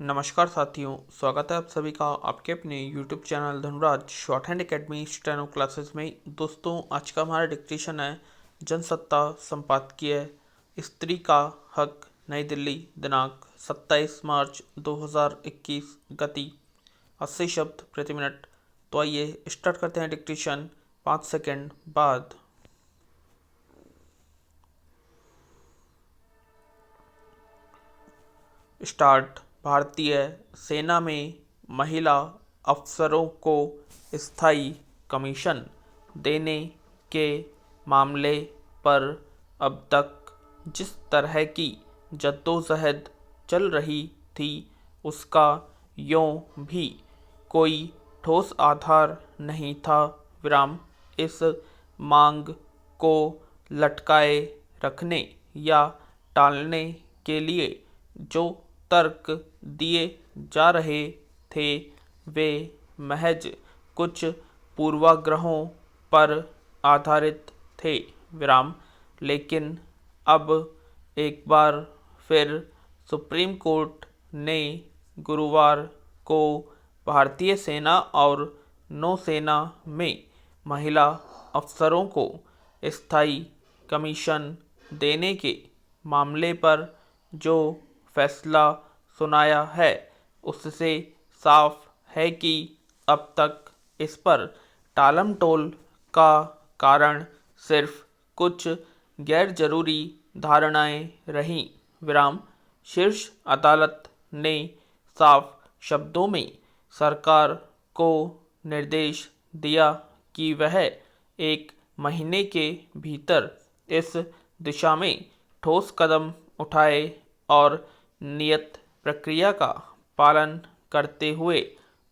नमस्कार साथियों, स्वागत है आप सभी का आपके अपने YouTube channel Dhanuraj short hand academy steno classes में। दोस्तों, आज का हमारा डिस्कशन है जनसत्ता संपादकीय स्त्री का हक, नई दिल्ली, दिनांक 27 मार्च 2021। गति 80 शब्द प्रति मिनट। तो आइए स्टार्ट करते हैं डिस्कशन 5 सेकंड बाद। स्टार्ट। भारतीय सेना में महिला अफसरों को स्थायी कमीशन देने के मामले पर अब तक जिस तरह की जद्दोजहद चल रही थी, उसका यों भी कोई ठोस आधार नहीं था। विराम। इस मांग को लटकाए रखने या टालने के लिए जो तर्क दिए जा रहे थे, वे महज कुछ पूर्वाग्रहों पर आधारित थे। विराम। लेकिन अब एक बार फिर सुप्रीम कोर्ट ने गुरुवार को भारतीय सेना और नौसेना में महिला अफसरों को स्थायी कमीशन देने के मामले पर जो फैसला सुनाया है, उससे साफ है कि अब तक इस पर टालमटोल का कारण सिर्फ कुछ गैर जरूरी धारणाएं रहीं। विराम। शीर्ष अदालत ने साफ शब्दों में सरकार को निर्देश दिया कि वह 1 महीने के भीतर इस दिशा में ठोस कदम उठाए और नियत प्रक्रिया का पालन करते हुए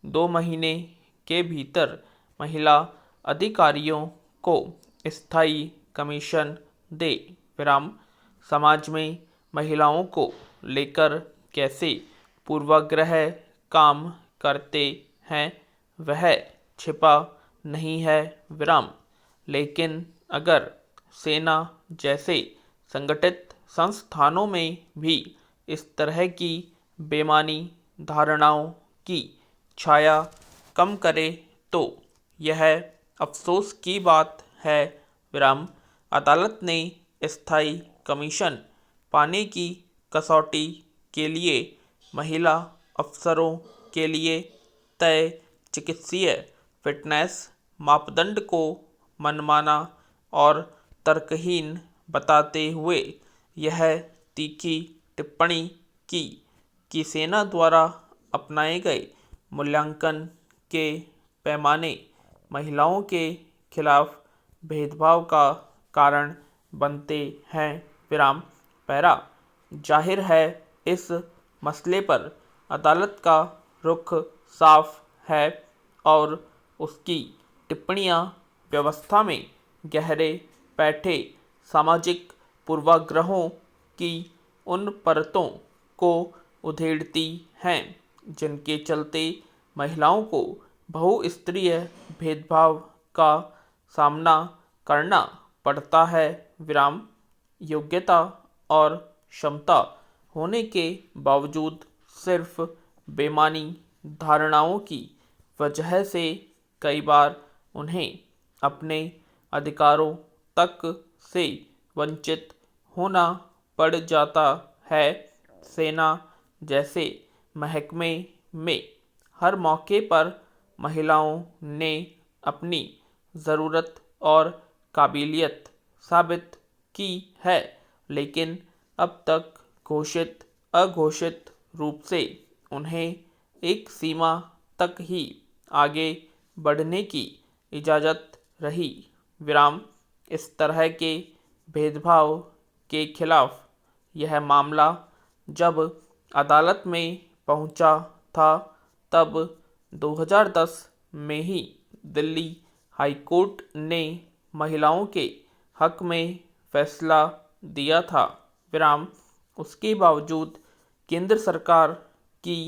2 महीने के भीतर महिला अधिकारियों को स्थायी कमीशन दे। विराम। समाज में महिलाओं को लेकर कैसे पूर्वाग्रह काम करते हैं, वह छिपा नहीं है। विराम। लेकिन अगर सेना जैसे संगठित संस्थानों में भी इस तरह की बेमानी धारणाओं की छाया कम करे तो यह अफसोस की बात है। विराम। अदालत ने स्थायी कमीशन पाने की कसौटी के लिए महिला अफसरों के लिए तय चिकित्सीय फिटनेस मापदंड को मनमाना और तर्कहीन बताते हुए यह तीखी टिप्पणी की कि सेना द्वारा अपनाए गए मूल्यांकन के पैमाने महिलाओं के खिलाफ भेदभाव का कारण बनते हैं। विराम। पैरा। जाहिर है इस मसले पर अदालत का रुख साफ है और उसकी टिप्पणियां व्यवस्था में गहरे बैठे सामाजिक पूर्वाग्रहों की उन परतों को उधेड़ती हैं जिनके चलते महिलाओं को बहुस्तरीय भेदभाव का सामना करना पड़ता है। विराम। योग्यता और क्षमता होने के बावजूद सिर्फ बेमानी धारणाओं की वजह से कई बार उन्हें अपने अधिकारों तक से वंचित होना पड़ जाता है। सेना जैसे महकमे में हर मौके पर महिलाओं ने अपनी ज़रूरत और काबिलियत साबित की है, लेकिन अब तक घोषित अघोषित रूप से उन्हें एक सीमा तक ही आगे बढ़ने की इजाज़त रही। विराम। इस तरह के भेदभाव के खिलाफ यह मामला जब अदालत में पहुंचा था, तब 2010 में ही दिल्ली हाई कोर्ट ने महिलाओं के हक में फैसला दिया था। विराम। उसके बावजूद केंद्र सरकार की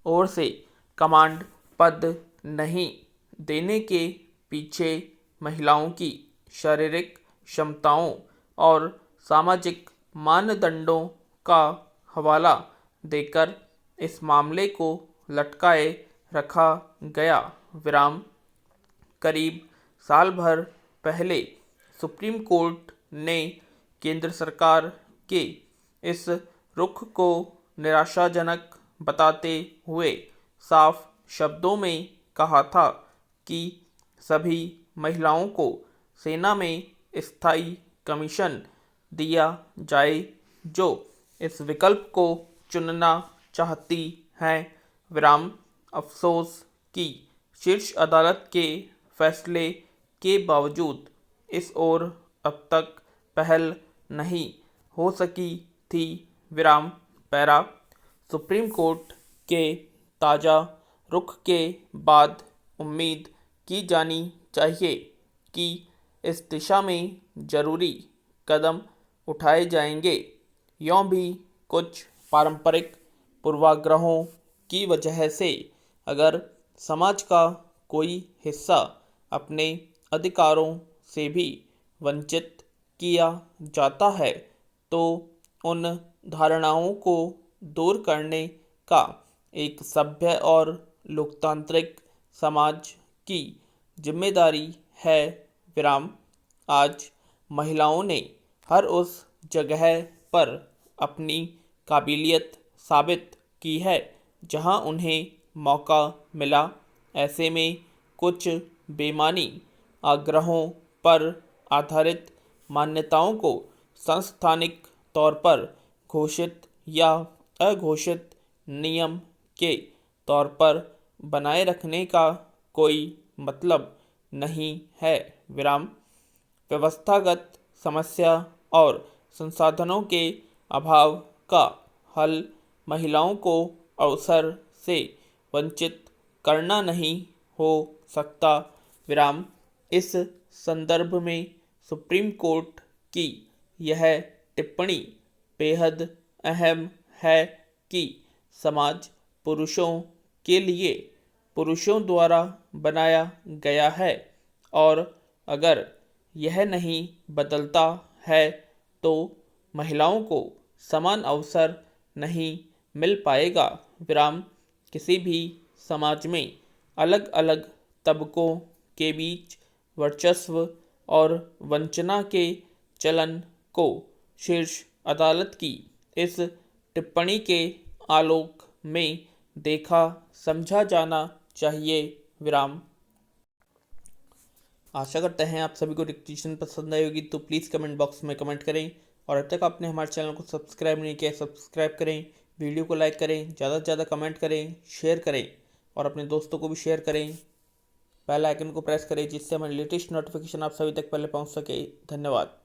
ओर से कमांड पद नहीं देने के पीछे महिलाओं की शारीरिक क्षमताओं और सामाजिक मानदंडों का हवाला देकर इस मामले को लटकाए रखा गया। विराम। करीब साल भर पहले सुप्रीम कोर्ट ने केंद्र सरकार के इस रुख को निराशाजनक बताते हुए साफ शब्दों में कहा था कि सभी महिलाओं को सेना में स्थायी कमीशन दिया जाए जो इस विकल्प को चुनना चाहती हैं। विराम। अफसोस कि शीर्ष अदालत के फैसले के बावजूद इस ओर अब तक पहल नहीं हो सकी थी। विराम। पैरा। सुप्रीम कोर्ट के ताज़ा रुख के बाद उम्मीद की जानी चाहिए कि इस दिशा में जरूरी कदम उठाए जाएंगे। यों भी कुछ पारंपरिक पूर्वाग्रहों की वजह से अगर समाज का कोई हिस्सा अपने अधिकारों से भी वंचित किया जाता है तो उन धारणाओं को दूर करने का एक सभ्य और लोकतांत्रिक समाज की जिम्मेदारी है। विराम। आज महिलाओं ने हर उस जगह पर अपनी काबिलियत साबित की है जहां उन्हें मौका मिला। ऐसे में कुछ बेमानी आग्रहों पर आधारित मान्यताओं को सांस्थानिक तौर पर घोषित या अघोषित नियम के तौर पर बनाए रखने का कोई मतलब नहीं है। विराम। व्यवस्थागत समस्या और संसाधनों के अभाव का हल महिलाओं को अवसर से वंचित करना नहीं हो सकता। विराम। इस संदर्भ में सुप्रीम कोर्ट की यह टिप्पणी बेहद अहम है कि समाज पुरुषों के लिए पुरुषों द्वारा बनाया गया है और अगर यह नहीं बदलता है तो महिलाओं को समान अवसर नहीं मिल पाएगा। विराम। किसी भी समाज में अलग अलग तबकों के बीच वर्चस्व और वंचना के चलन को शीर्ष अदालत की इस टिप्पणी के आलोक में देखा समझा जाना चाहिए। विराम। आशा करते हैं आप सभी को डिक्टेशन पसंद आई होगी, तो प्लीज़ कमेंट बॉक्स में कमेंट करें और अब तक आपने हमारे चैनल को सब्सक्राइब नहीं किया सब्सक्राइब करें, वीडियो को लाइक करें, ज़्यादा से ज़्यादा कमेंट करें, शेयर करें और अपने दोस्तों को भी शेयर करें। बेल आइकन को प्रेस करें जिससे हमारी लेटेस्ट नोटिफिकेशन आप सभी तक पहले पहुंच सके। धन्यवाद।